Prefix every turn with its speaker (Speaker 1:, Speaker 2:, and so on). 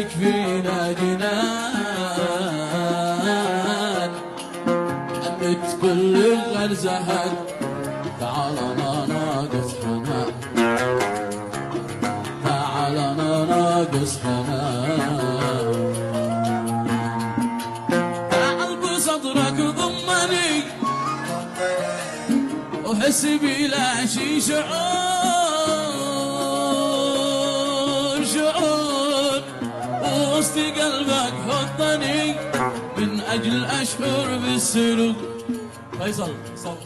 Speaker 1: اسمك فينا جنان، أنت كل غرزهك تعال ناقص حنان، تعال ناقص حنان، تعال بصدرك ضمني وحس بلا شي شعور وسط قلبك حطني من أجل أشعر بالسرور. فيصل صوت